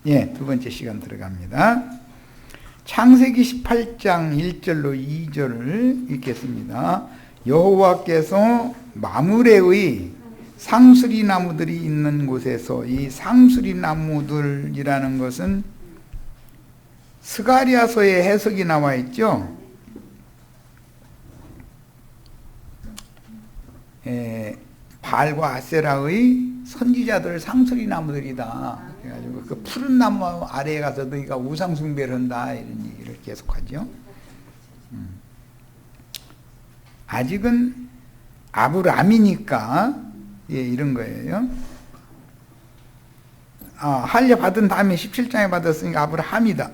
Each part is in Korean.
예, 두 번째 시간 들어갑니다. 창세기 18장 1절로 2절을 읽겠습니다. 여호와께서 마므레의 상수리 나무들이 있는 곳에서, 이 상수리 나무들이라는 것은 스가랴서의 해석이 나와 있죠. 바알과 아세라의 선지자들 상수리 나무들이다. 그래가지고 그 푸른 나무 아래에 가서 너희가 우상 숭배를 한다, 이런 얘기를 계속하죠. 아직은 아브라함이니까 이런 거예요. 할례 받은 다음에 17장에 받았으니까 아브라함이다.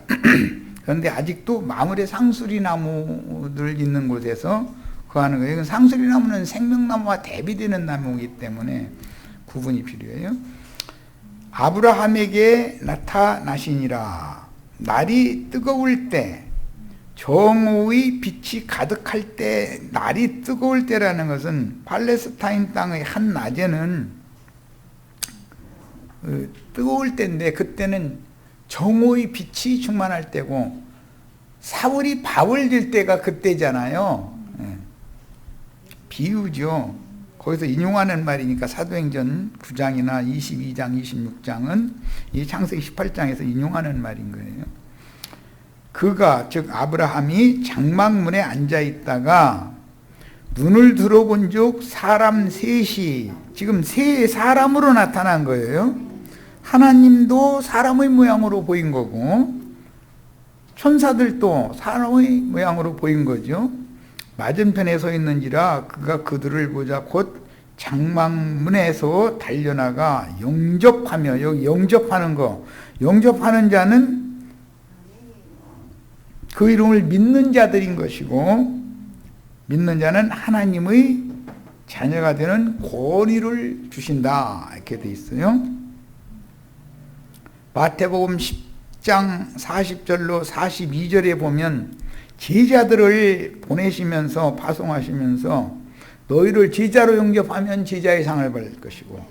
그런데 아직도 마므레 상수리 나무들 있는 곳에서 거하는 거예요. 이건 상수리 나무는 생명나무와 대비되는 나무이기 때문에 구분이 필요해요. 아브라함에게 나타나시니라. 날이 뜨거울 때, 정오의 빛이 가득할 때, 날이 뜨거울 때라는 것은 팔레스타인 땅의 한 낮에는 뜨거울 때인데, 그때는 정오의 빛이 충만할 때고 사울이 밥을 들 때가 그때잖아요. 비유죠. 거기서 인용하는 말이니까 사도행전 9장이나 22장, 26장은 이 창세기 18장에서 인용하는 말인 거예요. 그가, 즉 아브라함이 장막문에 앉아 있다가 눈을 들어본 즉 사람 셋이, 지금 세 사람으로 나타난 거예요. 하나님도 사람의 모양으로 보인 거고 천사들도 사람의 모양으로 보인 거죠. 맞은편에 서 있는지라 그가 그들을 보자 곧 장막문에서 달려나가 영접하며, 여기 영접하는 거, 영접하는 자는 그 이름을 믿는 자들인 것이고, 믿는 자는 하나님의 자녀가 되는 권위를 주신다, 이렇게 돼 있어요. 마태복음 10장 40절로 42절에 보면 제자들을 보내시면서, 파송하시면서 너희를 제자로 영접하면 제자의 상을 받을 것이고,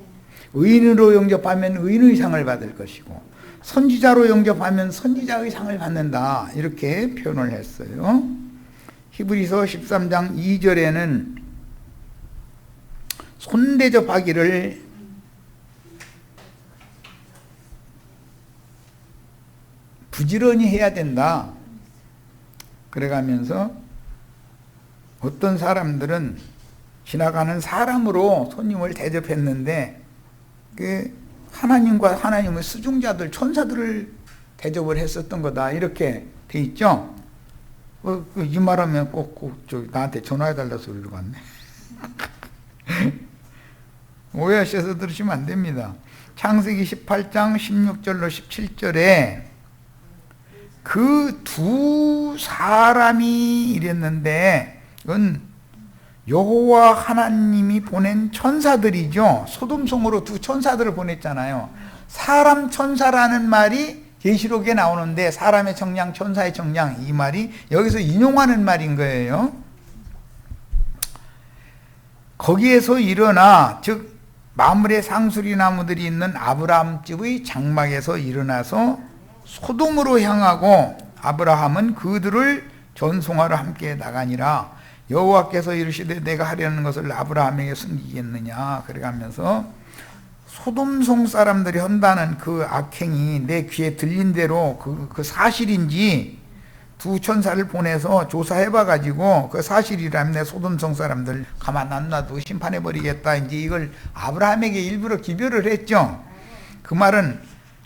의인으로 영접하면 의인의 상을 받을 것이고, 선지자로 영접하면 선지자의 상을 받는다, 이렇게 표현을 했어요. 히브리서 13장 2절에는 손대접하기를 부지런히 해야 된다. 그래가면서 어떤 사람들은 지나가는 사람으로 손님을 대접했는데 그 하나님과 하나님의 수중자들, 천사들을 대접을 했었던 거다, 이렇게 돼 있죠. 이 말하면 꼭 나한테 전화해달라 소리로 갔네. 오해하셔서 들으시면 안 됩니다. 창세기 18장 16절로 17절에 그 두 사람이 이랬는데, 그건 여호와 하나님이 보낸 천사들이죠. 소돔성으로 두 천사들을 보냈잖아요. 사람 천사라는 말이 계시록에 나오는데, 사람의 정량, 천사의 정량, 이 말이 여기서 인용하는 말인 거예요. 거기에서 일어나, 즉 마므레 상수리 나무들이 있는 아브라함 집의 장막에서 일어나서 소돔으로 향하고, 아브라함은 그들을 전송하러 함께 나가니라. 여호와께서 이르시되 내가 하려는 것을 아브라함에게 숨기겠느냐. 그래가면서 소돔성 사람들이 한다는 그 악행이 내 귀에 들린 대로 그 사실인지 두 천사를 보내서 조사해봐 가지고 그 사실이라면 내 소돔성 사람들 가만 안 놔두고 심판해버리겠다, 이제 이걸 아브라함에게 일부러 기별을 했죠. 그 말은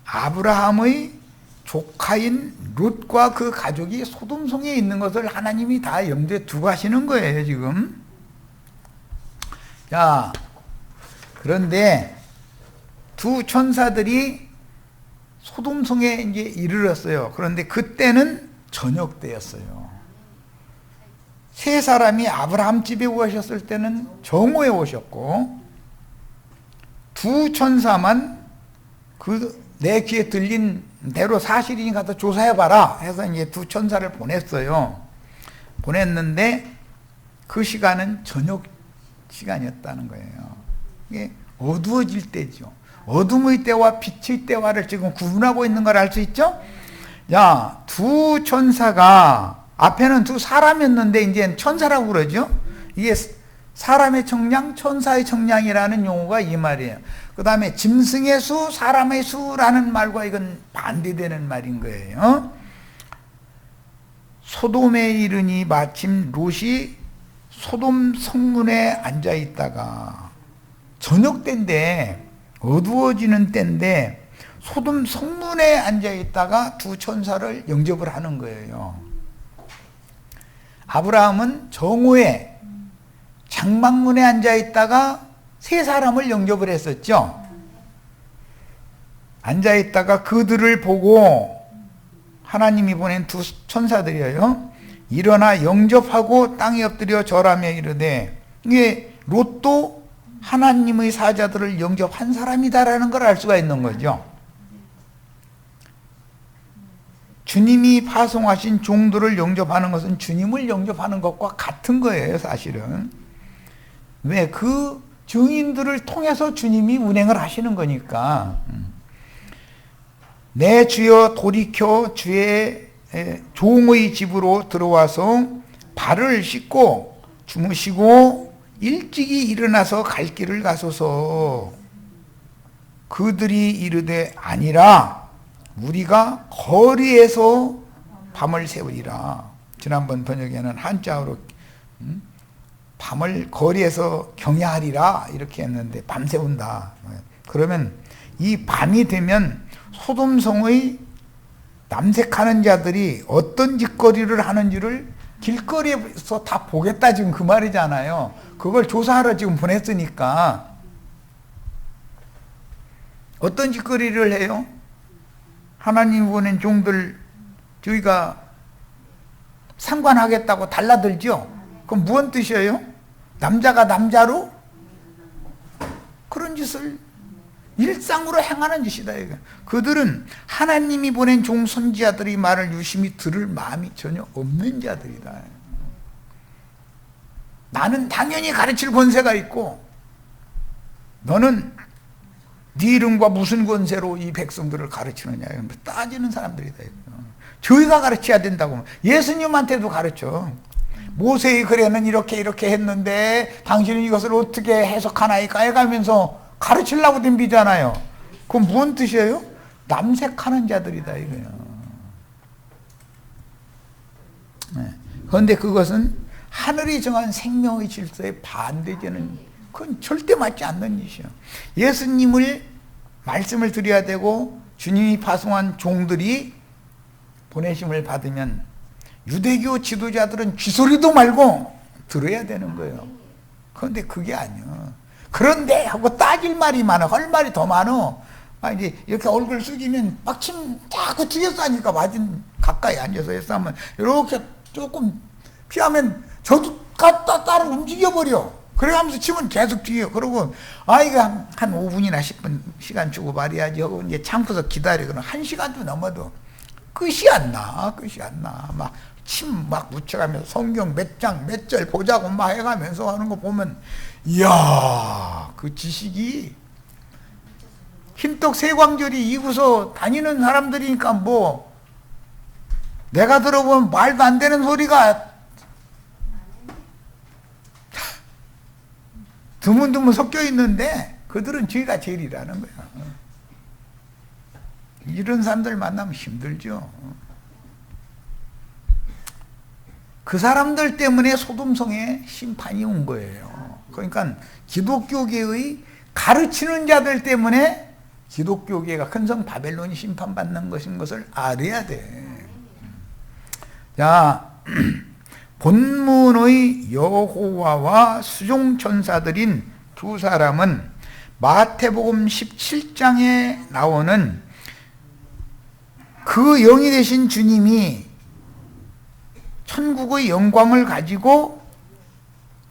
아브라함의 조카인 룻과 그 가족이 소돔성에 있는 것을 하나님이 다 염두에 두고 하시는 거예요, 지금. 자, 그런데 두 천사들이 소돔성에 이제 이르렀어요. 그런데 그때는 저녁 때였어요. 세 사람이 아브라함 집에 오셨을 때는 정오에 오셨고, 두 천사만 내 귀에 들린 대로 사실이니 가서 조사해봐라 해서 이제 두 천사를 보냈어요. 보냈는데 그 시간은 저녁 시간이었다는 거예요. 이게 어두워질 때죠. 어둠의 때와 빛의 때와를 지금 구분하고 있는 걸 알 수 있죠? 자, 두 천사가 앞에는 두 사람이었는데 이제 천사라고 그러죠. 이게 사람의 청량, 천사의 청량이라는 용어가 이 말이에요. 그 다음에 짐승의 수, 사람의 수라는 말과 이건 반대되는 말인 거예요. 소돔에 이르니 마침 롯이 소돔 성문에 앉아 있다가 저녁 때인데 어두워지는 때인데 소돔 성문에 앉아 있다가 두 천사를 영접을 하는 거예요. 아브라함은 정오에 장막문에 앉아 있다가 세 사람을 영접을 했었죠. 앉아 있다가 그들을 보고 하나님이 보낸 두 천사들이에요. 일어나 영접하고 땅에 엎드려 절하며 이르되, 이게 롯도 하나님의 사자들을 영접한 사람이다라는 걸 알 수가 있는 거죠. 주님이 파송하신 종들을 영접하는 것은 주님을 영접하는 것과 같은 거예요, 사실은. 왜? 그 증인들을 통해서 주님이 운행을 하시는 거니까. 내 주여 돌이켜 주의 종의 집으로 들어와서 발을 씻고 주무시고 일찍이 일어나서 갈 길을 가소서. 그들이 이르되 아니라 우리가 거리에서 밤을 새우리라. 지난번 번역에는 한자어로 밤을 거리에서 경야하리라 이렇게 했는데 밤새운다. 그러면 이 밤이 되면 소돔성의 남색하는 자들이 어떤 짓거리를 하는지를 길거리에서 다 보겠다 지금 그 말이잖아요. 그걸 조사하러 지금 보냈으니까. 어떤 짓거리를 해요? 하나님 보낸 종들 저희가 상관하겠다고 달라들죠? 그럼 무슨 뜻이에요? 남자가 남자로 그런 짓을 일상으로 행하는 짓이다. 이거. 그들은 하나님이 보낸 종 선지자들이 말을 유심히 들을 마음이 전혀 없는 자들이다. 나는 당연히 가르칠 권세가 있고 너는 네 이름과 무슨 권세로 이 백성들을 가르치느냐 따지는 사람들이다. 저희가 가르쳐야 된다고. 예수님한테도 가르쳐. 모세의 글에는 이렇게 했는데 당신은 이것을 어떻게 해석하나이까 해가면서 가르치려고 덤비잖아요. 그건 무슨 뜻이에요? 남색하는 자들이다 이거예요. 그런데 그것은 하늘이 정한 생명의 질서에 반대되는, 그건 절대 맞지 않는 짓이에요. 예수님을 말씀을 드려야 되고 주님이 파송한 종들이 보내심을 받으면 유대교 지도자들은 쥐소리도 말고 들어야 되는 거예요. 그런데 그게 아니야. 그런데 하고 따질 말이 많아. 할 말이 더 많아. 이제 이렇게 얼굴 숙이면 막침 자꾸 뒤에서 하니까 맞은 가까이 앉아서 했어 하면 이렇게 조금 피하면 저도 따로 움직여버려. 그래가면서 치면 계속 뒤에요. 그러고 이거 한 5분이나 10분 시간 주고 말해야지 하고 이제 참고서 기다려. 그럼 1시간도 넘어도 끝이 안 나. 막 침 막 묻혀가면서 성경 몇 장 몇 절 보자고 막 해가면서 하는 거 보면 이야, 그 지식이 흰떡 세광절이 이구서 다니는 사람들이니까 뭐 내가 들어보면 말도 안 되는 소리가 드문드문 섞여 있는데 그들은 죄가 제일이라는 거야. 이런 사람들 만나면 힘들죠. 그 사람들 때문에 소돔성에 심판이 온 거예요. 그러니까 기독교계의 가르치는 자들 때문에 기독교계가 큰 성 바벨론이 심판받는 것인 것을 알아야 돼. 자, 본문의 여호와와 수종천사들인 두 사람은 마태복음 17장에 나오는 그 영이 되신 주님이 천국의 영광을 가지고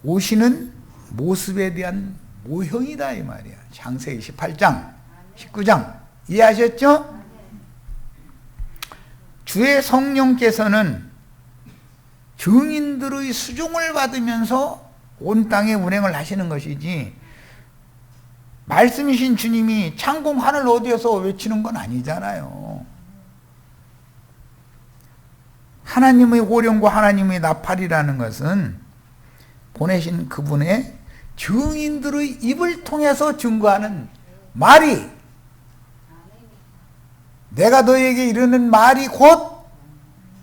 오시는 모습에 대한 모형이다 이 말이야. 창세기 18장 19장 이해하셨죠? 주의 성령께서는 증인들의 수종을 받으면서 온 땅에 운행을 하시는 것이지 말씀이신 주님이 창공 하늘 어디에서 외치는 건 아니잖아요. 하나님의 호령과 하나님의 나팔이라는 것은 보내신 그분의 증인들의 입을 통해서 증거하는 말이, 내가 너에게 이르는 말이 곧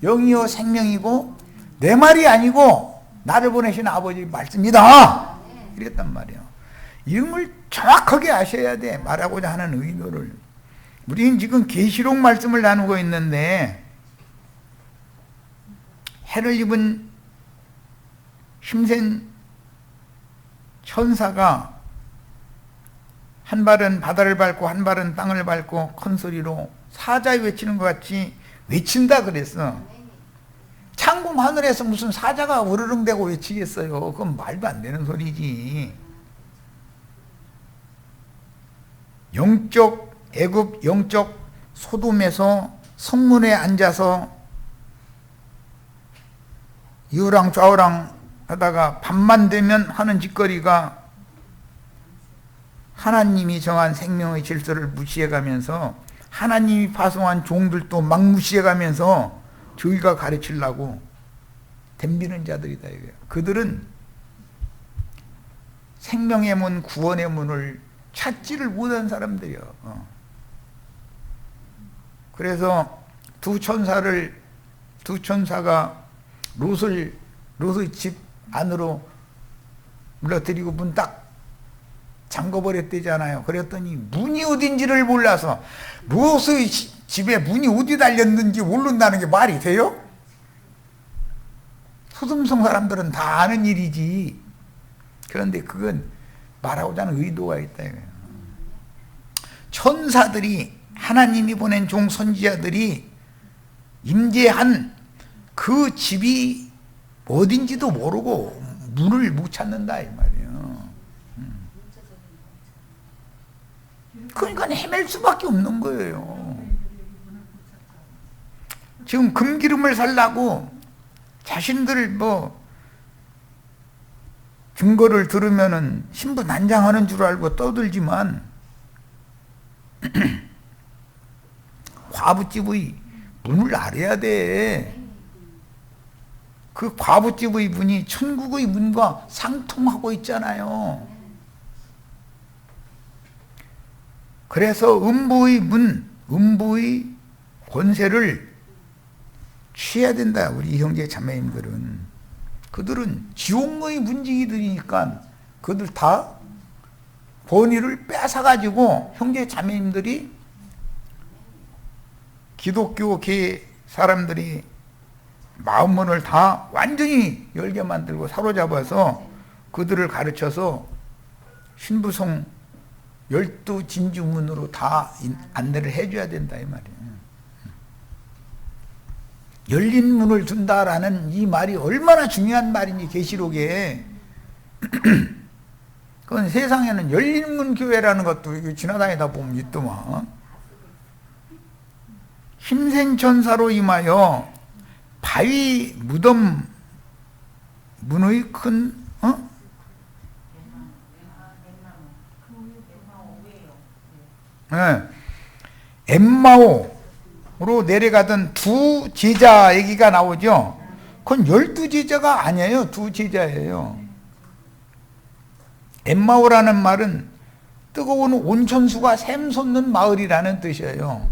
영이요 생명이고 내 말이 아니고 나를 보내신 아버지 말씀이다, 이랬단 말이에요. 이런 걸 정확하게 아셔야 돼. 말하고자 하는 의도를. 우리는 지금 계시록 말씀을 나누고 있는데, 해를 입은 힘센 천사가 한 발은 바다를 밟고 한 발은 땅을 밟고 큰 소리로 사자 외치는 것 같이 외친다 그랬어. 창공 하늘에서 무슨 사자가 으르렁대고 외치겠어요. 그건 말도 안 되는 소리지. 영적 애굽, 영적 소돔에서 성문에 앉아서 이우랑 좌우랑 하다가 밤만 되면 하는 짓거리가 하나님이 정한 생명의 질서를 무시해가면서, 하나님이 파송한 종들도 막 무시해가면서 저희가 가르치려고 덤비는 자들이다 이거예요. 그들은 생명의 문, 구원의 문을 찾지를 못한 사람들이요. 그래서 두 천사가 롯의 집 안으로 물러들이고 문 딱 잠궈버렸대잖아요. 그랬더니 문이 어딘지를 몰라서 롯의 집에 문이 어디 달렸는지 모른다는 게 말이 돼요? 소돔성 사람들은 다 아는 일이지. 그런데 그건 말하고자 하는 의도가 있다 이거예요. 천사들이, 하나님이 보낸 종 선지자들이 임재한 그 집이 어딘지도 모르고 문을 못 찾는다 이 말이에요. 그러니까 헤맬 수밖에 없는 거예요. 지금 금기름을 살라고 자신들 증거를 들으면은 신부난장하는 줄 알고 떠들지만 과부집의 문을 알아야 돼. 그 과부집의 문이 천국의 문과 상통하고 있잖아요. 그래서 음부의 문, 음부의 권세를 취해야 된다. 우리 형제 자매님들은. 그들은 지옥의 문지기들이니까 그들 다 권위를 뺏어가지고 형제 자매님들이, 기독교계 사람들이 마음문을 다 완전히 열게 만들고 사로잡아서 그들을 가르쳐서 신부성 12진주문으로 다 안내를 해줘야 된다 이 말이에요. 열린 문을 둔다라는 이 말이 얼마나 중요한 말인지 계시록에. 그건 세상에는 열린 문 교회라는 것도 지나다니다 보면 있더만. 힘센 천사로 임하여 바위 무덤 문의 큰 엠마오로 내려가던 두 제자 얘기가 나오죠. 그건 12제자가 아니에요. 두 제자예요. 엠마오라는 말은 뜨거운 온천수가 샘솟는 마을이라는 뜻이에요.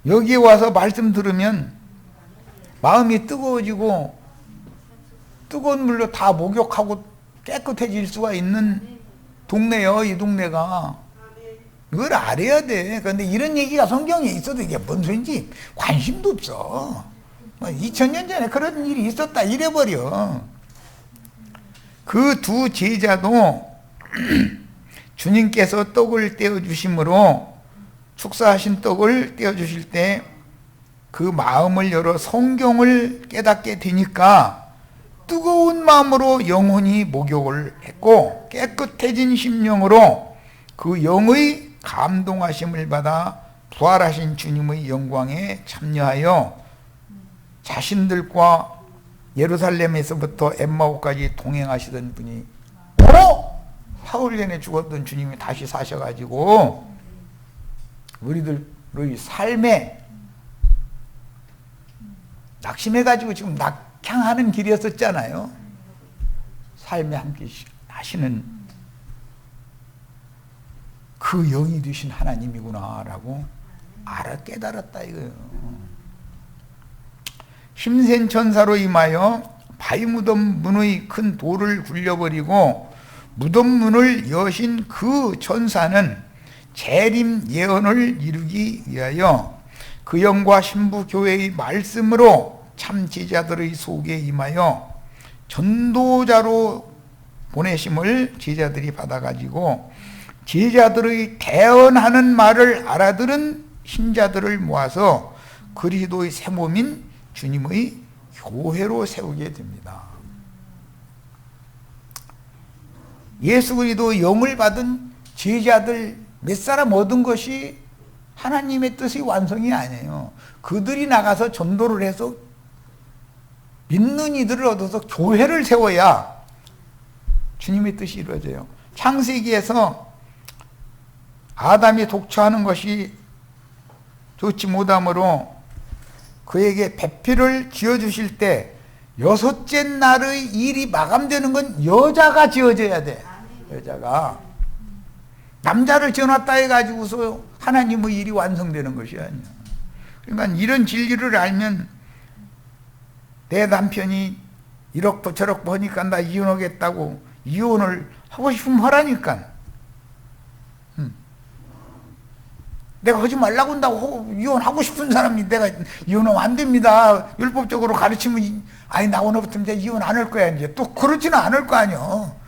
여기에 와서 말씀 들으면 마음이 뜨거워지고 뜨거운 물로 다 목욕하고 깨끗해질 수가 있는 동네요. 이 동네가. 이걸 알아야 돼. 그런데 이런 얘기가 성경에 있어도 이게 뭔 소린지 관심도 없어. 2000년 전에 그런 일이 있었다 이래버려. 그 두 제자도 주님께서 떡을 떼어주심으로, 축사하신 떡을 떼어주실 때 그 마음을 열어 성경을 깨닫게 되니까 뜨거운 마음으로 영혼이 목욕을 했고, 깨끗해진 심령으로 그 영의 감동하심을 받아 부활하신 주님의 영광에 참여하여 자신들과 예루살렘에서부터 엠마오까지 동행하시던 분이 바로 사흘 전에 죽었던 주님이 다시 사셔가지고 우리들의 삶에 낙심해가지고 지금 낙향하는 길이었었잖아요. 삶에 함께 하시는 그 영이 되신 하나님이구나라고 깨달았다 이거예요. 힘센 천사로 임하여 바위 무덤 문의 큰 돌을 굴려버리고 무덤 문을 여신 그 천사는 재림 예언을 이루기 위하여 그 영과 신부 교회의 말씀으로 참 제자들의 속에 임하여 전도자로 보내심을 제자들이 받아가지고 제자들의 대언하는 말을 알아들은 신자들을 모아서 그리스도의 새 몸인 주님의 교회로 세우게 됩니다. 예수 그리스도 영을 받은 제자들 몇 사람 얻은 것이 하나님의 뜻의 완성이 아니에요. 그들이 나가서 전도를 해서 믿는 이들을 얻어서 교회를 세워야 주님의 뜻이 이루어져요. 창세기에서 아담이 독처하는 것이 좋지 못하므로 그에게 배필을 지어주실 때 여섯째 날의 일이 마감되는 건 여자가 지어져야 돼. 여자가. 남자를 지어놨다 해가지고서 하나님의 일이 완성되는 것이 아니야. 그러니까 이런 진리를 알면 내 남편이 이렇고 저렇고 하니까 나 이혼하겠다고 이혼을 하고 싶으면 하라니까. 내가 하지 말라고 한다고 이혼하고 싶은 사람이 내가 이혼하면 안 됩니다. 율법적으로 가르치면 아니 나 오늘부터 이제 이혼 안 할 거야. 이제 또 그러지는 않을 거 아니야.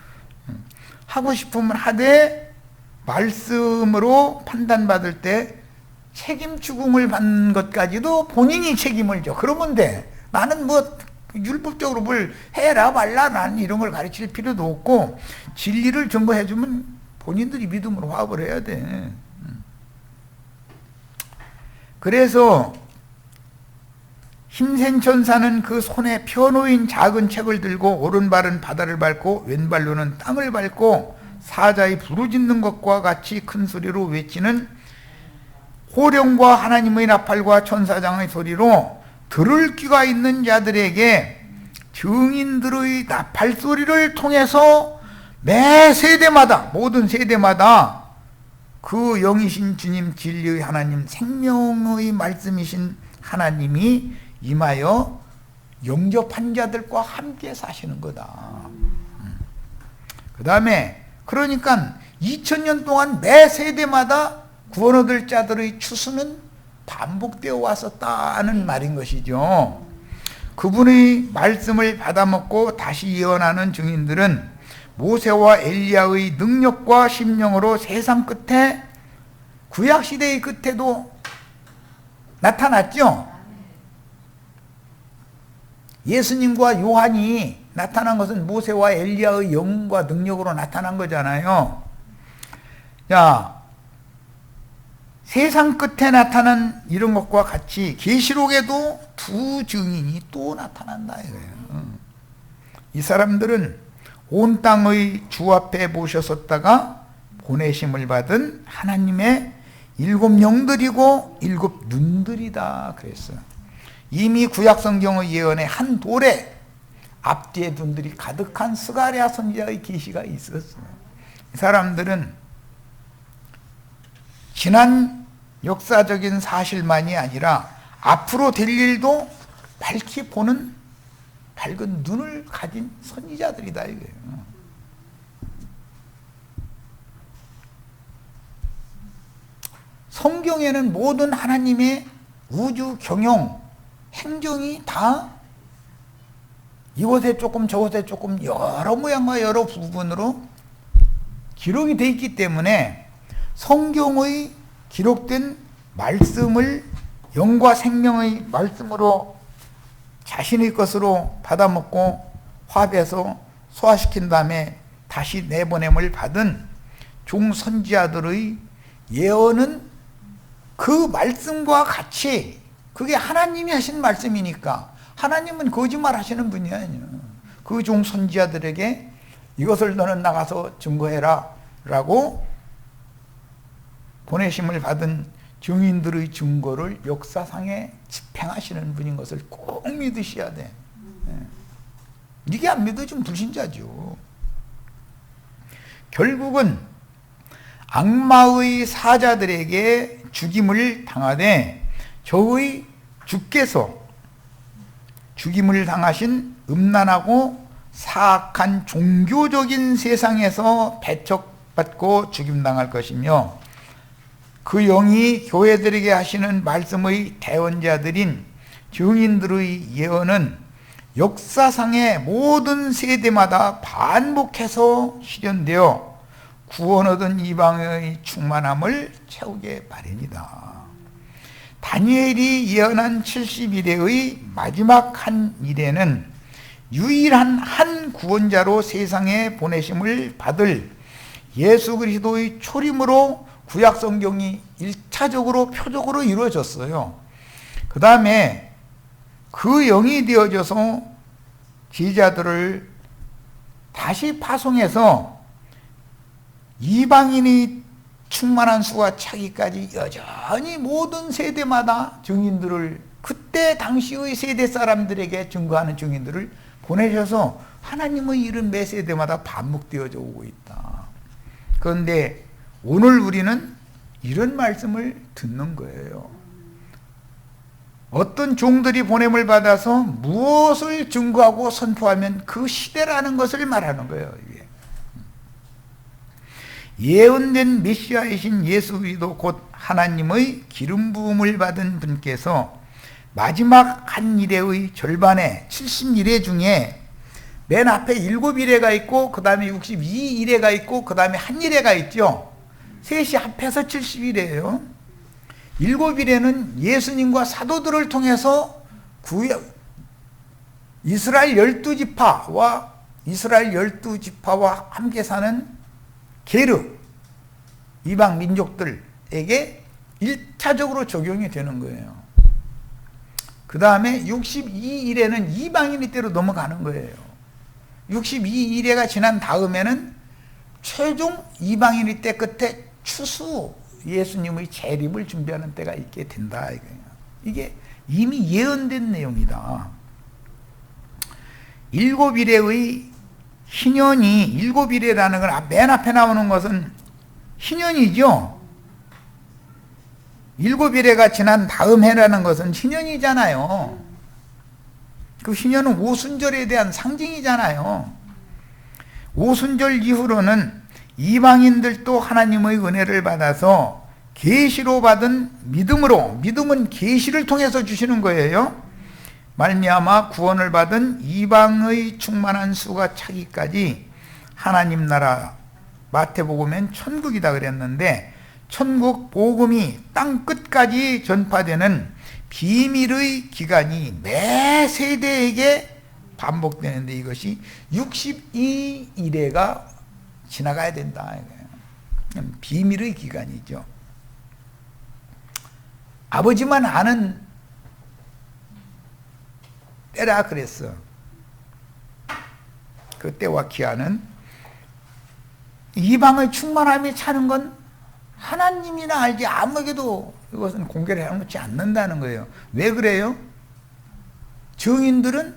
하고 싶으면 하되 말씀으로 판단받을 때 책임 추궁을 받는 것까지도 본인이 책임을 져. 그러면 돼. 나는 뭐 율법적으로 뭘 해라 말라 나는 이런 걸 가르칠 필요도 없고 진리를 증거해주면 본인들이 믿음으로 화합을 해야 돼. 그래서 힘센 천사는 그 손에 펴놓인 작은 책을 들고 오른발은 바다를 밟고 왼발로는 땅을 밟고 사자의 부르짖는 것과 같이 큰 소리로 외치는 호령과 하나님의 나팔과 천사장의 소리로 들을 귀가 있는 자들에게 증인들의 나팔 소리를 통해서 매 세대마다 모든 세대마다 그 영이신 주님 진리의 하나님 생명의 말씀이신 하나님이 임하여 영접한 자들과 함께 사시는 거다. 그 다음에 그러니까 2000년 동안 매 세대마다 구원 얻을 자들의 추수는 반복되어 왔었다는 말인 것이죠. 그분의 말씀을 받아먹고 다시 예언하는 증인들은 모세와 엘리야의 능력과 심령으로 세상 끝에 구약시대의 끝에도 나타났죠. 예수님과 요한이 나타난 것은 모세와 엘리야의 영과 능력으로 나타난 거잖아요. 자, 세상 끝에 나타난 이런 것과 같이 계시록에도 두 증인이 또 나타난다 이거예요. 이 사람들은 온 땅의 주 앞에 모셨었다가 보내심을 받은 하나님의 7 영들이고 7 눈들이다 그랬어요. 이미 구약 성경의 예언의 한 돌에 앞뒤에 눈들이 가득한 스가랴 선지자의 계시가 있었어요. 이 사람들은 지난 역사적인 사실만이 아니라 앞으로 될 일도 밝히 보는 밝은 눈을 가진 선지자들이다 이거예요. 성경에는 모든 하나님의 우주 경영, 행정이 다 이곳에 조금 저곳에 조금 여러 모양과 여러 부분으로 기록이 되어 있기 때문에 성경의 기록된 말씀을 영과 생명의 말씀으로 자신의 것으로 받아먹고 화합해서 소화시킨 다음에 다시 내보냄을 받은 종선지자들의 예언은 그 말씀과 같이 그게 하나님이 하신 말씀이니까 하나님은 거짓말 하시는 분이 아니에요. 그 종선지자들에게 이것을 너는 나가서 증거해라 라고 보내심을 받은 증인들의 증거를 역사상에 집행하시는 분인 것을 꼭 믿으셔야 돼. 이게 안 믿어지면 불신자죠. 결국은 악마의 사자들에게 죽임을 당하되 저의 주께서 죽임을 당하신 음란하고 사악한 종교적인 세상에서 배척받고 죽임당할 것이며 그 영이 교회들에게 하시는 말씀의 대언자들인 증인들의 예언은 역사상의 모든 세대마다 반복해서 실현되어 구원 얻은 이방의 충만함을 채우게 마련이다. 다니엘이 예언한 70일의 마지막 한 일에는 유일한 한 구원자로 세상에 보내심을 받을 예수 그리스도의 초림으로 구약 성경이 1차적으로 표적으로 이루어졌어요. 그 다음에 그 영이 되어져서 제자들을 다시 파송해서 이방인이 충만한 수가 차기까지 여전히 모든 세대마다 증인들을 그때 당시의 세대 사람들에게 증거하는 증인들을 보내셔서 하나님의 일은 매 세대마다 반복되어져 오고 있다. 그런데 오늘 우리는 이런 말씀을 듣는 거예요. 어떤 종들이 보냄을 받아서 무엇을 증거하고 선포하면 그 시대라는 것을 말하는 거예요. 이게. 예언된 메시아이신 예수 그리스도 곧 하나님의 기름 부음을 받은 분께서 마지막 한 일회의 절반에 70일회 중에 맨 앞에 7일회가 있고 그 다음에 62일회가 있고 그 다음에 한 일회가 있죠. 셋이 합해서 70일회예요. 7일에는 예수님과 사도들을 통해서 이스라엘 12지파와 함께 사는 게르 이방 민족들에게 1차적으로 적용이 되는 거예요. 그 다음에 62일에는 이방인이 때로 넘어가는 거예요. 62일회가 지난 다음에는 최종 이방인의 때 끝에 추수 예수님의 재림을 준비하는 때가 있게 된다. 이게 이미 예언된 내용이다. 7일의 희년이 7일이라는 건 맨 앞에 나오는 것은 희년이죠. 7일회가 지난 다음 해라는 것은 희년이잖아요. 그 희년은 오순절에 대한 상징이잖아요. 오순절 이후로는 이방인들도 하나님의 은혜를 받아서 계시로 받은 믿음으로, 믿음은 계시를 통해서 주시는 거예요. 말미암아 구원을 받은 이방의 충만한 수가 차기까지 하나님 나라, 마태복음엔 천국이다 그랬는데 천국 복음이 땅 끝까지 전파되는 비밀의 기간이 매 세대에게 반복되는데 이것이 62일회가 지나가야 된다. 비밀의 기간이죠. 아버지만 아는 때라 그랬어. 그 때와 기한은 이방의 충만함이 차는 건 하나님이나 알지 아무에게도 이것은 공개를 해놓지 않는다는 거예요. 왜 그래요? 증인들은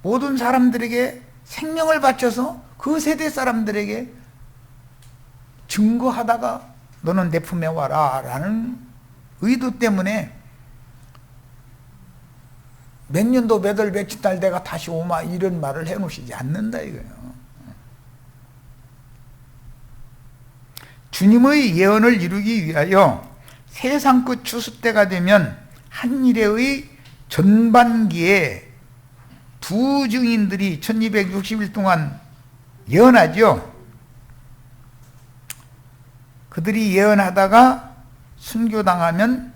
모든 사람들에게 생명을 바쳐서 그 세대 사람들에게 증거하다가 너는 내 품에 와라 라는 의도 때문에 몇 년도 몇 월 며칠 날 내가 다시 오마 이런 말을 해놓으시지 않는다 이거예요. 주님의 예언을 이루기 위하여 세상 끝 추수 때가 되면 한 일회의 전반기에 두 증인들이 1260일 동안 예언하죠. 그들이 예언하다가 순교당하면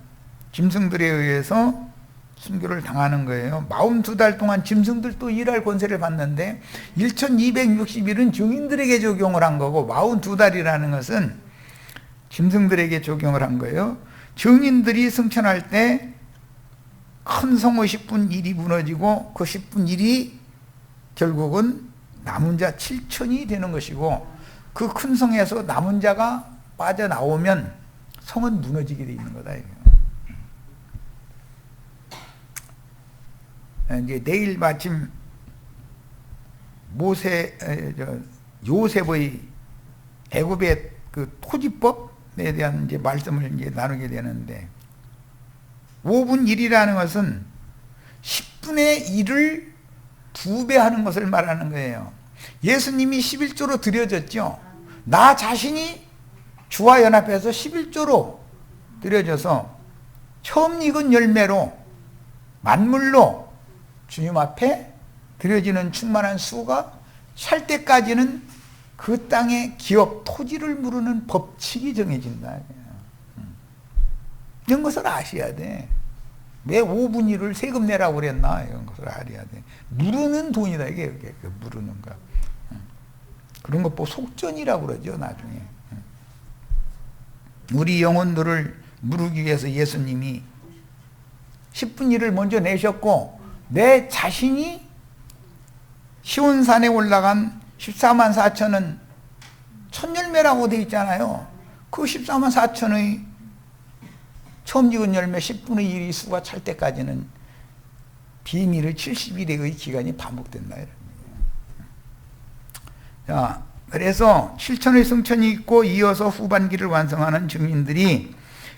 짐승들에 의해서 순교를 당하는 거예요. 42달 동안 짐승들도 일할 권세를 받는데 1260일은 증인들에게 적용을 한 거고 42달이라는 것은 짐승들에게 적용을 한 거예요. 증인들이 승천할 때 큰 성의 10분 1이 무너지고 그 10분 1이 결국은 남은 자 7천이 되는 것이고, 그 큰 성에서 남은 자가 빠져나오면 성은 무너지게 돼 있는 거다. 이제 내일 마침 요셉의 애굽의 그 토지법에 대한 이제 말씀을 이제 나누게 되는데, 5분 1이라는 것은 10분의 1을 2배 하는 것을 말하는 거예요. 예수님이 11조로 드려졌죠. 나 자신이 주와 연합해서 11조로 드려져서 처음 익은 열매로 만물로 주님 앞에 드려지는 충만한 수가 찰 때까지는 그 땅의 기업, 토지를 무르는 법칙이 정해진다. 이런 것을 아셔야 돼. 왜 5분 1을 세금 내라고 그랬나? 이런 것을 알아야 돼. 무르는 돈이다. 이게 무르는 거. 그런 거 보고 속전이라고 그러죠, 나중에. 우리 영혼들을 무르기 위해서 예수님이 10분 1을 먼저 내셨고, 내 자신이 시온산에 올라간 14만 4천은 천열매라고 되어 있잖아요. 그 14만 4천의 처음 익은 열매 10분의 1이 수가 찰 때까지는 비밀의 70일의 기간이 반복된다. 자, 그래서 7천의 승천이 있고 이어서 후반기를 완성하는 증인들이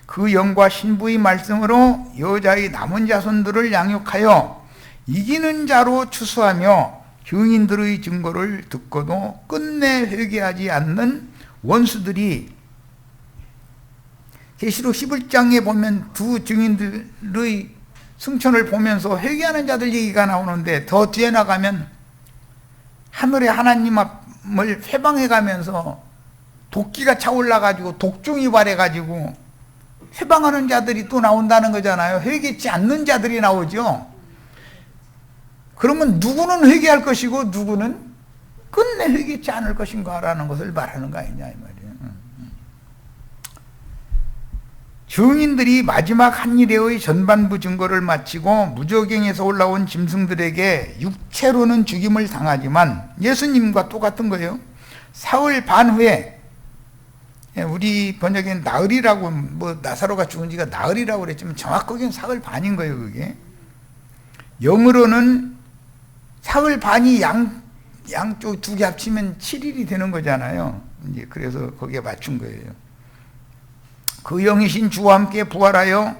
그 영과 신부의 말씀으로 여자의 남은 자손들을 양육하여 이기는 자로 추수하며 증인들의 증거를 듣고도 끝내 회개하지 않는 원수들이, 계시록 11장에 보면 두 증인들의 승천을 보면서 회개하는 자들 얘기가 나오는데, 더 뒤에 나가면 하늘의 하나님을 회방해가면서 도끼가 차올라가지고 독종이 발해가지고 회방하는 자들이 또 나온다는 거잖아요. 회개치 않는 자들이 나오죠. 그러면 누구는 회개할 것이고 누구는 끝내 회개치 않을 것인가라는 것을 말하는 거 아니냐 이 말이에요. 증인들이 마지막 한일회의 전반부 증거를 마치고 무저갱에서 올라온 짐승들에게 육체로는 죽임을 당하지만, 예수님과 똑같은 거예요. 사흘 반 후에, 우리 번역엔 나흘이라고, 나사로가 죽은 지가 나흘이라고 그랬지만 정확하게는 사흘 반인 거예요. 그게 영으로는 사흘 반이 양쪽 두 개 합치면 7일이 되는 거잖아요. 이제 그래서 거기에 맞춘 거예요. 그 영이신 주와 함께 부활하여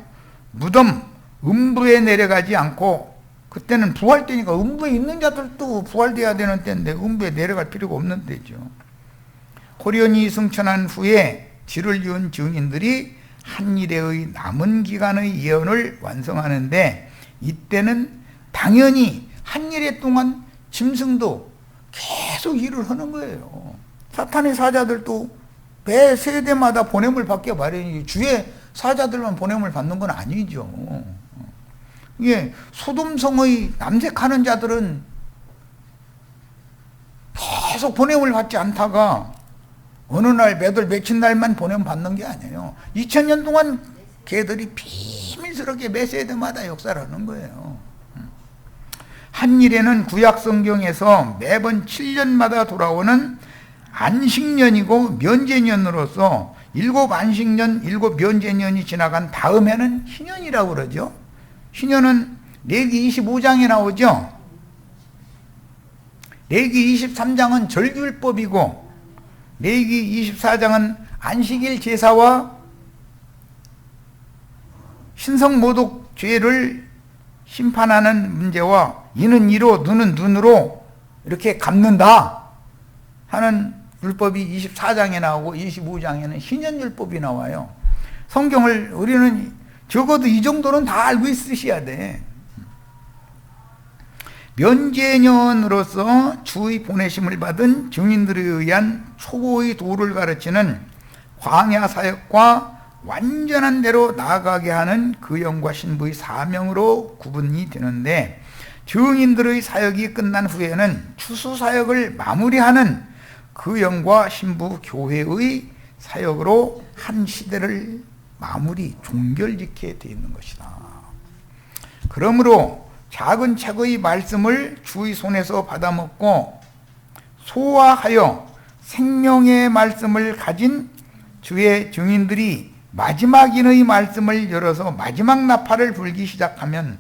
무덤 음부에 내려가지 않고, 그때는 부활 때니까 음부에 있는 자들도 부활돼야 되는 때인데 음부에 내려갈 필요가 없는 때죠. 호련히 승천한 후에 지를 이은 증인들이 한일회의 남은 기간의 예언을 완성하는데, 이때는 당연히 한일회 동안 짐승도 계속 일을 하는 거예요. 사탄의 사자들도 매 세대마다 보냄을 받게 마련이지, 주의 사자들만 보냄을 받는 건 아니죠. 이게 소돔성의 남색하는 자들은 계속 보냄을 받지 않다가 어느 날 며칠 날만 보냄 받는 게 아니에요. 2000년 동안 걔들이 비밀스럽게 매 세대마다 역사를 하는 거예요. 한일에는 구약 성경에서 매번 7년마다 돌아오는 안식년이고 면제년으로서 7안식년, 7면제년이 지나간 다음에는 희년이라고 그러죠. 희년은 레기 25장에 나오죠. 레기 23장은 절기율법이고, 레기 24장은 안식일 제사와 신성모독 죄를 심판하는 문제와 이는 이로 눈은 눈으로 이렇게 갚는다 하는 율법이 24장에 나오고 25장에는 희년율법이 나와요. 성경을 우리는 적어도 이 정도는 다 알고 있으셔야 돼. 면제년으로서 주의 보내심을 받은 증인들에 의한 초고의 도를 가르치는 광야 사역과 완전한 대로 나아가게 하는 그 영과 신부의 사명으로 구분이 되는데, 증인들의 사역이 끝난 후에는 추수 사역을 마무리하는 그 영과 신부 교회의 사역으로 한 시대를 마무리 종결짓게 되어 있는 것이다. 그러므로 작은 책의 말씀을 주의 손에서 받아먹고 소화하여 생명의 말씀을 가진 주의 증인들이 마지막 인의 말씀을 열어서 마지막 나팔을 불기 시작하면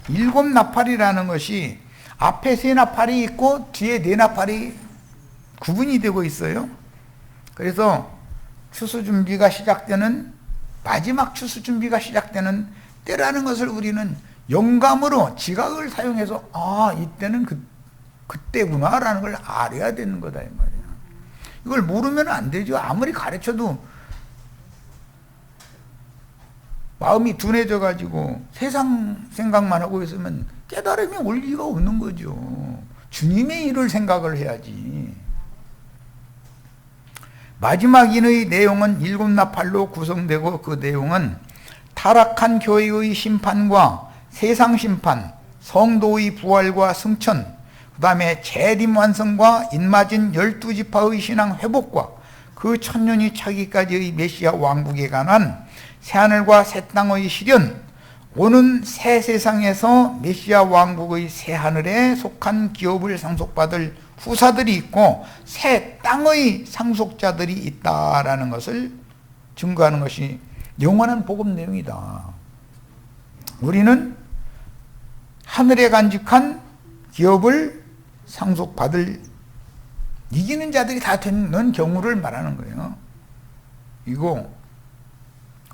7 나팔이라는 것이 앞에 3 나팔이 있고 뒤에 4 나팔이 구분이 되고 있어요. 그래서 추수 준비가 시작되는, 마지막 추수 준비가 시작되는 때라는 것을 우리는 영감으로 지각을 사용해서 이때는 그때구나 라는 걸 알아야 되는 거다 이 말이야. 이걸 모르면 안 되죠. 아무리 가르쳐도 마음이 둔해져 가지고 세상 생각만 하고 있으면 깨달음이 올 리가 없는 거죠. 주님의 일을 생각을 해야지. 마지막 인의 내용은 7 나팔로 구성되고 그 내용은 타락한 교회의 심판과 세상 심판, 성도의 부활과 승천, 그 다음에 재림 완성과 인마진 12지파의 신앙 회복과 그 천년이 차기까지의 메시아 왕국에 관한 새하늘과 새 땅의 실현, 오는 새 세상에서 메시아 왕국의 새 하늘에 속한 기업을 상속받을 후사들이 있고 새 땅의 상속자들이 있다라는 것을 증거하는 것이 영원한 복음 내용이다. 우리는 하늘에 간직한 기업을 상속받을 이기는 자들이 다 되는 경우를 말하는 거예요. 이거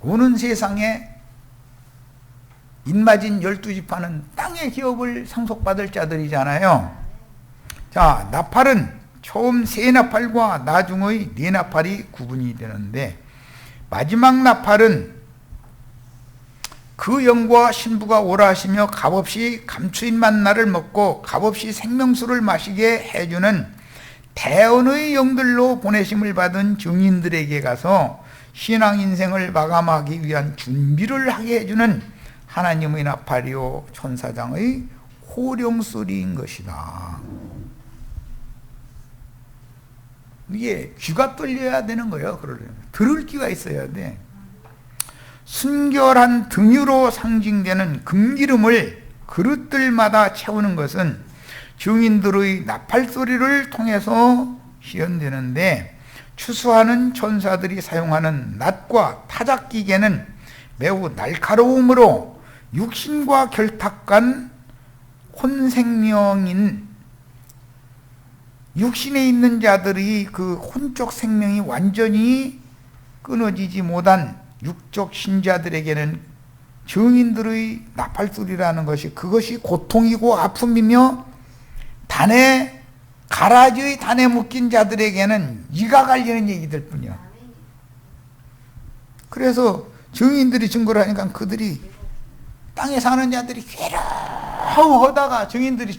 오는 세상에 인마진 12지파는 땅의 기업을 상속받을 자들이잖아요. 자, 나팔은 처음 3 나팔과 나중의 4 나팔이 구분이 되는데, 마지막 나팔은 그 영과 신부가 오라 하시며 값없이 감추인 만나를 먹고 값없이 생명수를 마시게 해주는 대언의 영들로 보내심을 받은 증인들에게 가서 신앙 인생을 마감하기 위한 준비를 하게 해주는 하나님의 나팔이요 천사장의 호령소리인 것이다. 이게 귀가 뚫려야 되는 거예요. 그러려면 들을 귀가 있어야 돼. 순결한 등유로 상징되는 금기름을 그릇들마다 채우는 것은 증인들의 나팔소리를 통해서 시연되는데, 추수하는 천사들이 사용하는 낫과 타작기계는 매우 날카로움으로 육신과 결탁한 혼생명인 육신에 있는 자들의 그 혼적 생명이 완전히 끊어지지 못한 육적 신자들에게는 증인들의 나팔소리라는 것이, 그것이 고통이고 아픔이며 단에 가라지의 단에 묶인 자들에게는 이가 갈리는 얘기들 뿐이야. 그래서 증인들이 증거를 하니까 그들이 땅에 사는 자들이 괴로워하다가 증인들이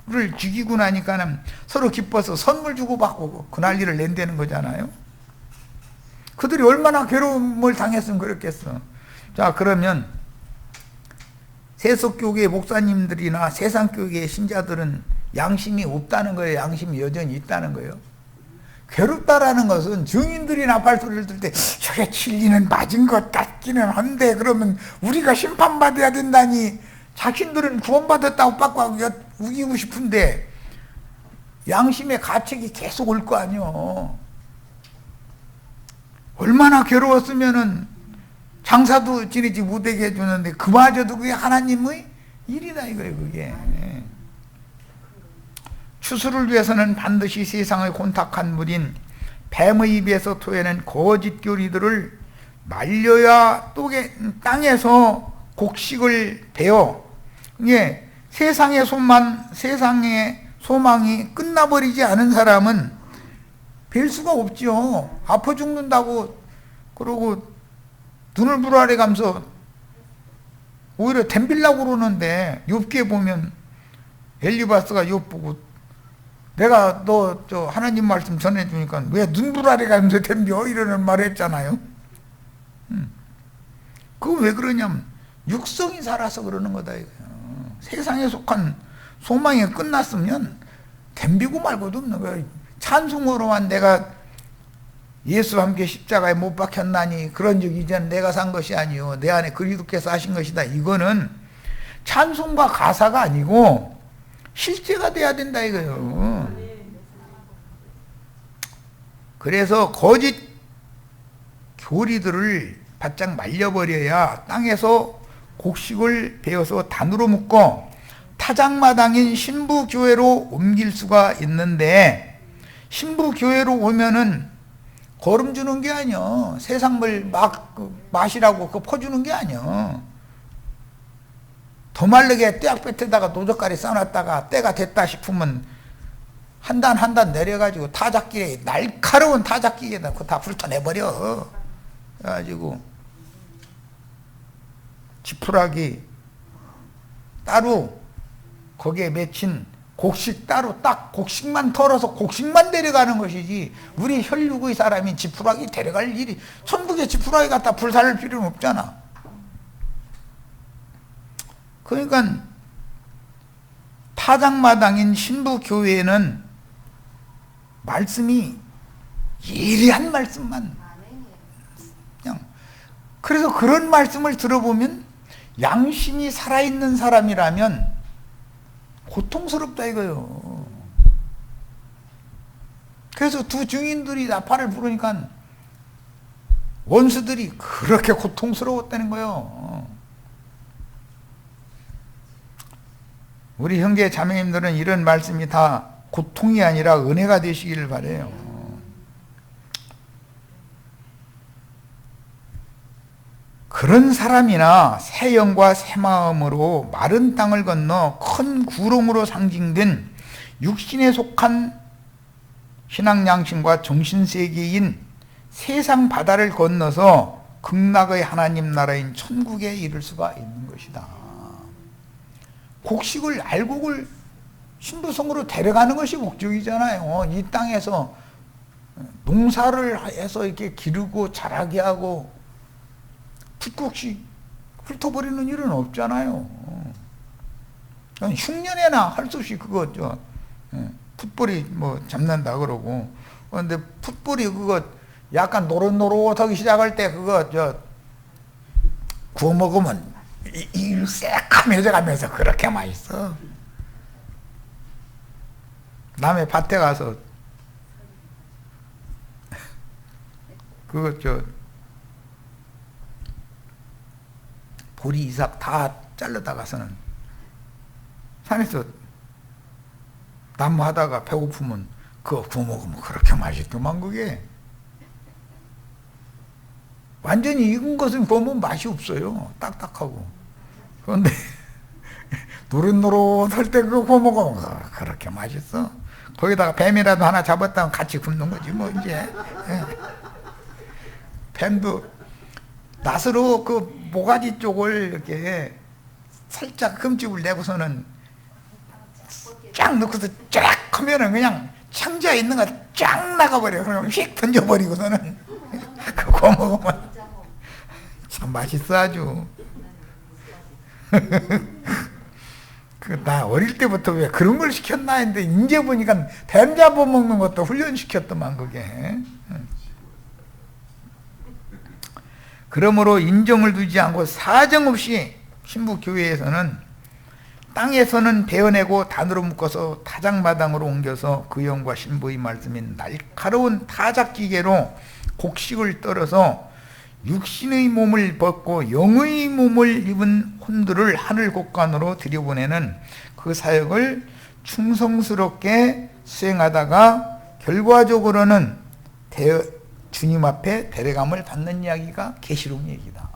를 죽이고 나니까는 서로 기뻐서 선물 주고받고 그 난리를 낸다는 거잖아요. 그들이 얼마나 괴로움을 당했으면 그랬겠어. 자, 그러면 세속교계 목사님들이나 세상교계 신자들은 양심이 없다는 거예요? 양심이 여전히 있다는 거예요? 괴롭다라는 것은 증인들이 나팔소리를 들 때 저게 진리는 맞은 것 같기는 한데 그러면 우리가 심판받아야 된다니, 자신들은 구원받았다고 빡빡 우기고 싶은데 양심의 가책이 계속 올 거 아니요. 얼마나 괴로웠으면은 장사도 지내지 못하게 해주는데 그마저도 그게 하나님의 일이다 이거예요. 그게 추수를 위해서는 반드시 세상의 혼탁한 물인 뱀의 입에서 토해낸 거짓 교리들을 말려야 땅에서 곡식을 베어, 이게 세상의 소망이 끝나버리지 않은 사람은 뵐 수가 없죠. 아파 죽는다고 그러고 눈을 부라래 가면서 오히려 덤빌라고 그러는데, 욥기에 보면 엘리바스가 욥 보고 내가 너 하나님 말씀 전해주니까 왜 눈부라래 가면서 덤벼 이러는 말 했잖아요. 그거 왜 그러냐면 육성이 살아서 그러는 거다 이거예요. 세상에 속한 소망이 끝났으면 덤비고 말고도 없는 거예요. 찬송으로만 내가 예수와 함께 십자가에 못 박혔나니 그런 적 이제는 내가 산 것이 아니요 내 안에 그리스도께서 하신 것이다. 이거는 찬송과 가사가 아니고 실제가 돼야 된다 이거예요. 그래서 거짓 교리들을 바짝 말려버려야 땅에서 곡식을 베어서 단으로 묶어 타작마당인 신부교회로 옮길 수가 있는데, 신부교회로 오면은 거름 주는 게 아니야. 세상물 막 마시라고 그거 퍼주는 게 아니야. 더 마르게 떼약볕에다가 노젓가리 싸놨다가 때가 됐다 싶으면 한 단 한 단 내려가지고 타작기에, 날카로운 타작기에다 그거 다 훑어내버려. 그래가지고 지푸라기 따로 거기에 맺힌 곡식 따로 딱 곡식만 털어서 곡식만 데려가는 것이지, 우리 혈육의 사람이 지푸라기 데려갈 일이, 천국에 지푸라기 갖다 불살릴 필요는 없잖아. 그러니까 타작마당인 신부교회에는 말씀이 예리한 말씀만, 그냥 그래서 그런 말씀을 들어보면 양심이 살아있는 사람이라면 고통스럽다 이거요. 그래서 두 증인들이 나팔을 부르니까 원수들이 그렇게 고통스러웠다는 거예요. 우리 형제 자매님들은 이런 말씀이 다 고통이 아니라 은혜가 되시기를 바라요. 그런 사람이나 새 영과 새 마음으로 마른 땅을 건너 큰 구렁으로 상징된 육신에 속한 신앙 양심과 정신세계인 세상 바다를 건너서 극락의 하나님 나라인 천국에 이를 수가 있는 것이다. 곡식을 알곡을 신부성으로 데려가는 것이 목적이잖아요. 이 땅에서 농사를 해서 이렇게 기르고 자라게 하고 풋곡식 훑어버리는 일은 없잖아요. 흉년에나 할 수 없이 그거 풋볼이 뭐 잡는다 그러고, 그런데 풋볼이 그거 약간 노릇노릇하기 시작할 때 그거 구워 먹으면 새까매져가면서 그렇게 맛있어. 남의 밭에 가서 그거 보리 이삭 다 잘라다가서는 산에서 나무 하다가 배고프면 그거 구워 먹으면 그렇게 맛있더만. 그게 완전히 익은 것은 구우면 맛이 없어요. 딱딱하고. 그런데 노릇노릇할 때 그거 구워 먹으면 그렇게 맛있어. 거기다가 뱀이라도 하나 잡았다면 같이 굽는 거지 뭐. 이제 뱀도 낫으로 그 모가지 쪽을 이렇게 살짝 흠집을 내고서는 쫙 넣고서 쫙 하면은 그냥 창자에 있는 거 쫙 나가버려. 그러면 휙 던져버리고서는 그거 먹으면 참 맛있어 아주. 나 어릴 때부터 왜 그런 걸 시켰나 했는데 이제 보니까 뱀 잡아먹는 것도 훈련시켰더만 그게. 그러므로 인정을 두지 않고 사정없이 신부교회에서는 땅에서는 베어내고 단으로 묶어서 타작마당으로 옮겨서 그 영과 신부의 말씀인 날카로운 타작기계로 곡식을 떨어서 육신의 몸을 벗고 영의 몸을 입은 혼들을 하늘 곳간으로 들여보내는 그 사역을 충성스럽게 수행하다가 결과적으로는 주님 앞에 데려감을 받는 이야기가 계시록 얘기다.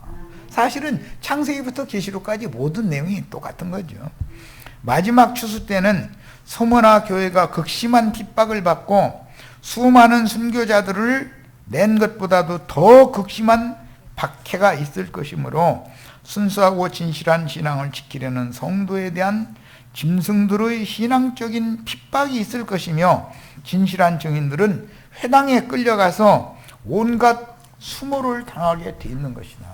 사실은 창세기부터 계시록까지 모든 내용이 똑같은 거죠. 마지막 추수 때는 서머나 교회가 극심한 핍박을 받고 수많은 순교자들을 낸 것보다도 더 극심한 박해가 있을 것이므로 순수하고 진실한 신앙을 지키려는 성도에 대한 짐승들의 신앙적인 핍박이 있을 것이며, 진실한 증인들은 회당에 끌려가서 온갖 수모를 당하게 돼 있는 것이다.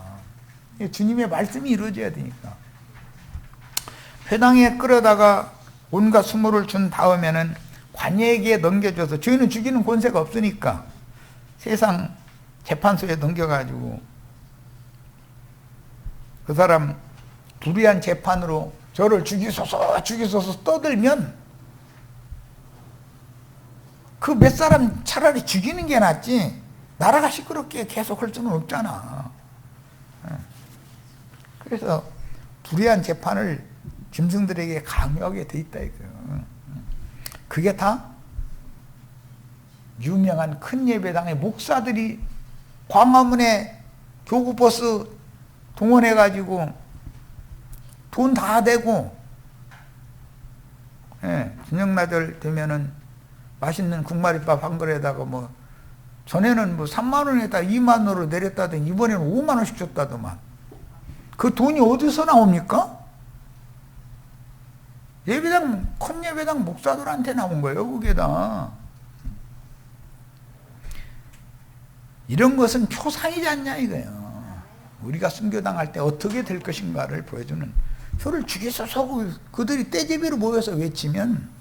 주님의 말씀이 이루어져야 되니까. 회당에 끌어다가 온갖 수모를 준 다음에는 관예에게 넘겨줘서, 저희는 죽이는 권세가 없으니까 세상 재판소에 넘겨가지고 그 사람 불의한 재판으로 저를 죽이소서 죽이소서 떠들면 그 몇 사람 차라리 죽이는 게 낫지 나라가 시끄럽게 계속 할 수는 없잖아. 그래서 불의한 재판을 짐승들에게 강요하게 돼 있다 이거예요. 그게 다 유명한 큰 예배당의 목사들이 광화문에 교구버스 동원해가지고 돈 다 대고, 저녁나절 되면은 맛있는 국마리밥 한 그릇에다가 뭐 전에는 뭐 3만 원에다 2만 원으로 내렸다더니 이번에는 5만 원씩 줬다더만. 그 돈이 어디서 나옵니까? 예배당, 큰 예배당 목사들한테 나온 거예요, 그게 다. 이런 것은 표상이지 않냐 이거예요. 우리가 순교당할 때 어떻게 될 것인가를 보여주는, 저를 죽이소서 그들이 떼제비로 모여서 외치면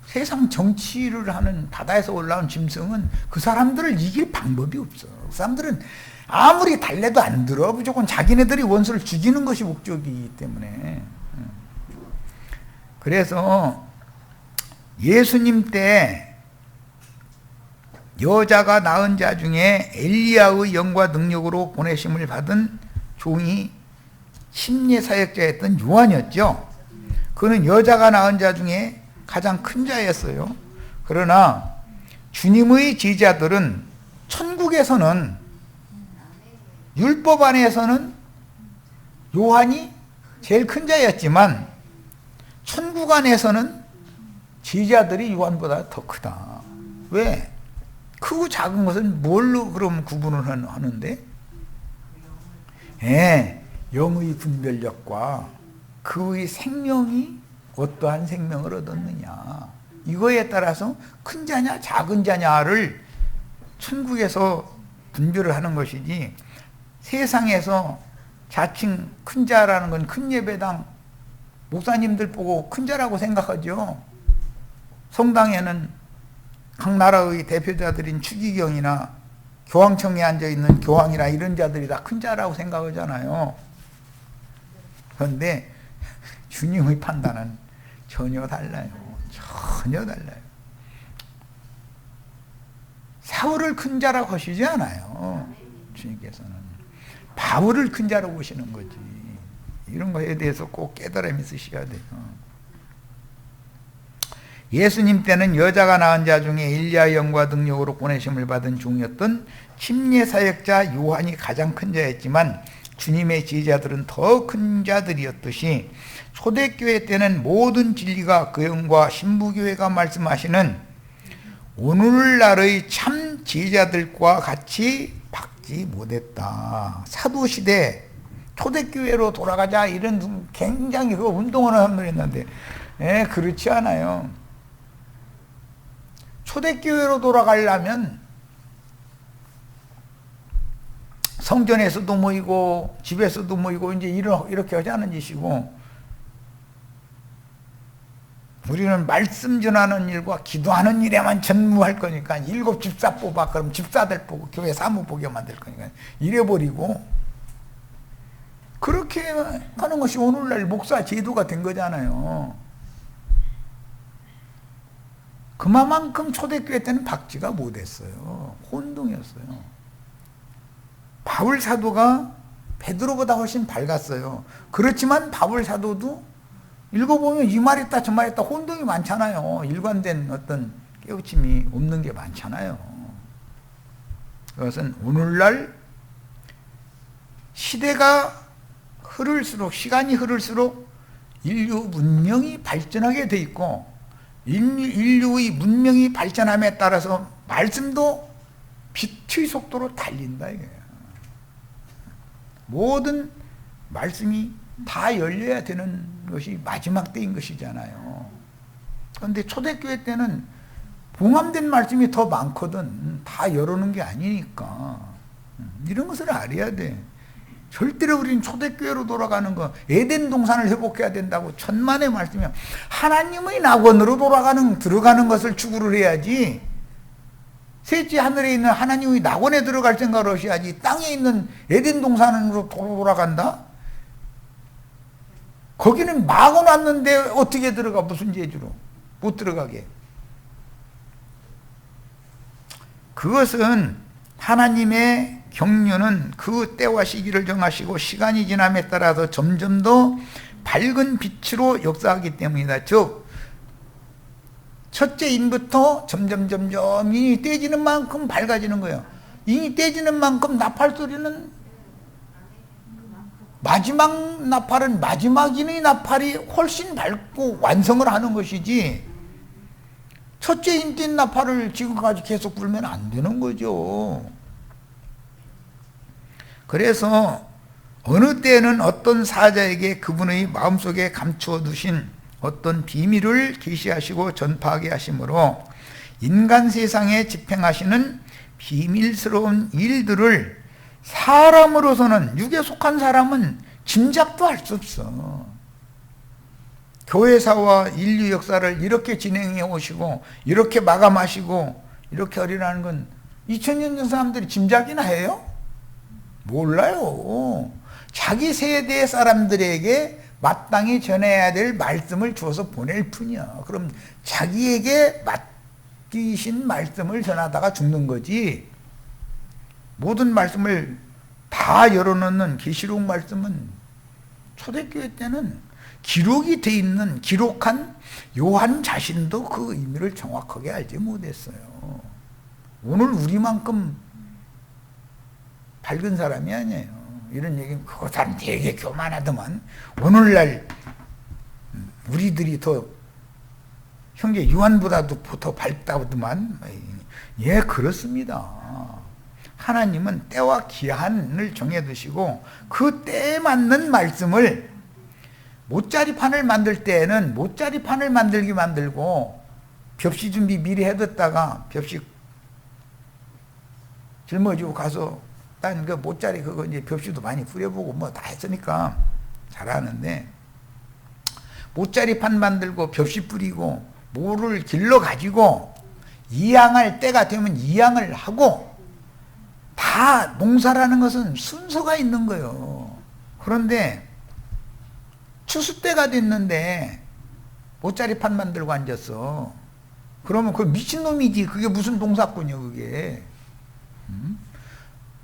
세상 정치를 하는 바다에서 올라온 짐승은 그 사람들을 이길 방법이 없어. 그 사람들은 아무리 달래도 안 들어. 무조건 자기네들이 원수를 죽이는 것이 목적이기 때문에. 그래서 예수님 때 여자가 낳은 자 중에 엘리야의 영과 능력으로 보내심을 받은 종이 심리사역자였던 요한이었죠. 그는 여자가 낳은 자 중에 가장 큰 자였어요. 그러나 주님의 제자들은 천국에서는, 율법 안에서는 요한이 제일 큰 자였지만 천국 안에서는 제자들이 요한보다 더 크다. 왜? 크고 작은 것은 뭘로 그럼 구분을 하는데? 영의 분별력과 그의 생명이 어떠한 생명을 얻었느냐, 이거에 따라서 큰 자냐 작은 자냐를 천국에서 분별을 하는 것이지, 세상에서 자칭 큰 자라는 건 큰 예배당 목사님들 보고 큰 자라고 생각하죠. 성당에는 각 나라의 대표자들인 추기경이나 교황청에 앉아있는 교황이나 이런 자들이 다 큰 자라고 생각하잖아요. 그런데 주님의 판단은 전혀 달라요. 전혀 달라요. 사울을 큰 자라고 하시지 않아요. 주님께서는 바울을 큰 자라고 보시는 거지. 이런 거에 대해서 꼭 깨달음이 있으셔야 돼요. 예수님 때는 여자가 낳은 자 중에 엘리야의 영과 능력으로 보내심을 받은 종이었던 침례사역자 요한이 가장 큰 자였지만 주님의 제자들은 더 큰 자들이었듯이 초대교회 때는 모든 진리가 그 영과 신부교회가 말씀하시는 오늘날의 참 제자들과 같이 받지 못했다. 사도시대 초대교회로 돌아가자 이런 굉장히 그 운동을 하는 분이 있는데, 그렇지 않아요. 초대교회로 돌아가려면 성전에서도 모이고 집에서도 모이고 이제 이렇게 하자는 짓이고, 우리는 말씀 전하는 일과 기도하는 일에만 전무할 거니까 7 집사 뽑아, 그럼 집사들 보고 교회 사무 보게 만들 거니까 이래버리고, 그렇게 하는 것이 오늘날 목사 제도가 된 거잖아요. 그만큼 초대교회 때는 박지가 못했어요. 혼동이었어요. 바울 사도가 베드로보다 훨씬 밝았어요. 그렇지만 바울 사도도 읽어보면 이 말 있다 저 말 있다 혼동이 많잖아요. 일관된 어떤 깨우침이 없는 게 많잖아요. 그것은 오늘날 시대가 흐를수록, 시간이 흐를수록 인류 문명이 발전하게 돼 있고, 인류의 문명이 발전함에 따라서 말씀도 빛의 속도로 달린다 이거예요. 모든 말씀이 다 열려야 되는 것이 마지막 때인 것이잖아요. 그런데 초대교회 때는 봉함된 말씀이 더 많거든. 다 열어놓은 게 아니니까. 이런 것을 알아야 돼. 절대로 우리는 초대교회로 돌아가는 거, 에덴 동산을 회복해야 된다고 천만의 말씀이야. 하나님의 낙원으로 들어가는 것을 추구를 해야지, 셋째 하늘에 있는 하나님의 낙원에 들어갈 생각을 하셔야지. 땅에 있는 에덴 동산으로 돌아간다? 거기는 막아놨는데 어떻게 들어가, 무슨 재주로? 못 들어가게. 그것은 하나님의 경륜은 그 때와 시기를 정하시고 시간이 지남에 따라서 점점 더 밝은 빛으로 역사하기 때문이다. 즉 첫째 인부터 점점 인이 떼지는 만큼 밝아지는 거예요. 인이 떼지는 만큼 나팔 소리는 마지막 나팔은 마지막 인의 나팔이 훨씬 밝고 완성을 하는 것이지 첫째 인 뗀 나팔을 지금까지 계속 불면 안 되는 거죠. 그래서 어느 때는 어떤 사자에게 그분의 마음속에 감추어 두신 어떤 비밀을 계시하시고 전파하게 하심으로 인간 세상에 집행하시는 비밀스러운 일들을 사람으로서는, 육에 속한 사람은 짐작도 할 수 없어. 교회사와 인류 역사를 이렇게 진행해 오시고 이렇게 마감하시고 이렇게 하리라는 건 2000년 전 사람들이 짐작이나 해요? 몰라요. 자기 세대 사람들에게 마땅히 전해야 될 말씀을 주어서 보낼 뿐이야. 그럼 자기에게 맡기신 말씀을 전하다가 죽는 거지. 모든 말씀을 다 열어놓는 계시록 말씀은 초대교회 때는 기록이 돼 있는, 기록한 요한 자신도 그 의미를 정확하게 알지 못했어요. 오늘 우리만큼 밝은 사람이 아니에요. 이런 얘기는 그거 사람 되게 교만하더만. 오늘날 우리들이 더 형제 요한보다도 더 밝다더만. 예, 그렇습니다. 하나님은 때와 기한을 정해두시고 그 때에 맞는 말씀을, 못자리판을 만들 때에는 못자리판을 만들고 벽시 준비 미리 해뒀다가 벽시 짊어지고 가서 딴 그 못자리 그거 이제 벽시도 많이 뿌려보고 뭐 다 했으니까 잘하는데, 못자리판 만들고 벽시 뿌리고 모를 길러 가지고 이양할 때가 되면 이양을 하고, 다 농사라는 것은 순서가 있는 거예요. 그런데 추수 때가 됐는데 못자리판 만들고 앉았어. 그러면 그 미친놈이지. 그게 무슨 농사꾼이야 그게.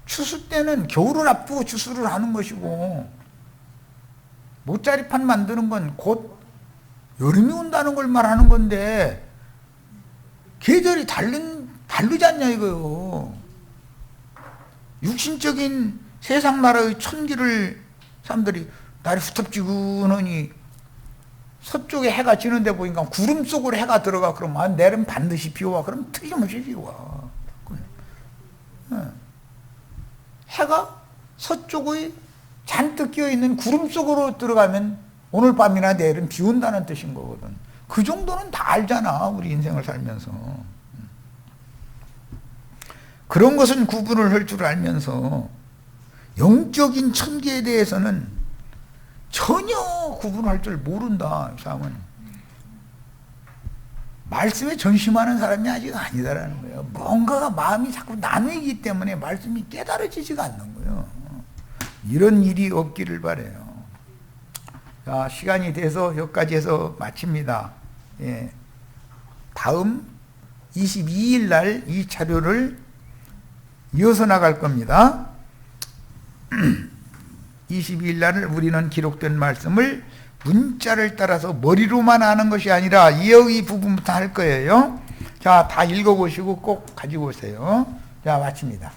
추수 때는 겨울을 앞두고 추수를 하는 것이고, 못자리판 만드는 건 곧 여름이 온다는 걸 말하는 건데 계절이 다르지 않냐 이거요. 육신적인 세상 나라의 천기를 사람들이 날이 후텁지근하니 서쪽에 해가 지는데 보니까 구름 속으로 해가 들어가. 그러면 내일은 반드시 비와. 그럼 틀림없이 비와. 해가 서쪽의 잔뜩 끼어있는 구름 속으로 들어가면 오늘 밤이나 내일은 비 온다는 뜻인 거거든. 그 정도는 다 알잖아, 우리 인생을 살면서. 그런 것은 구분을 할 줄 알면서 영적인 천기에 대해서는 전혀 구분할 줄 모른다. 이 사람은 말씀에 전심하는 사람이 아직 아니다라는 거예요. 뭔가가 마음이 자꾸 나누기 때문에 말씀이 깨달아지지가 않는 거예요. 이런 일이 없기를 바라요. 자, 시간이 돼서 여기까지 해서 마칩니다. 예. 다음 22일 날 이 자료를 이어서 나갈 겁니다. 22일 날 우리는 기록된 말씀을 문자를 따라서 머리로만 아는 것이 아니라 이어의 부분부터 할 거예요. 자, 다 읽어보시고 꼭 가지고 오세요. 자, 마칩니다.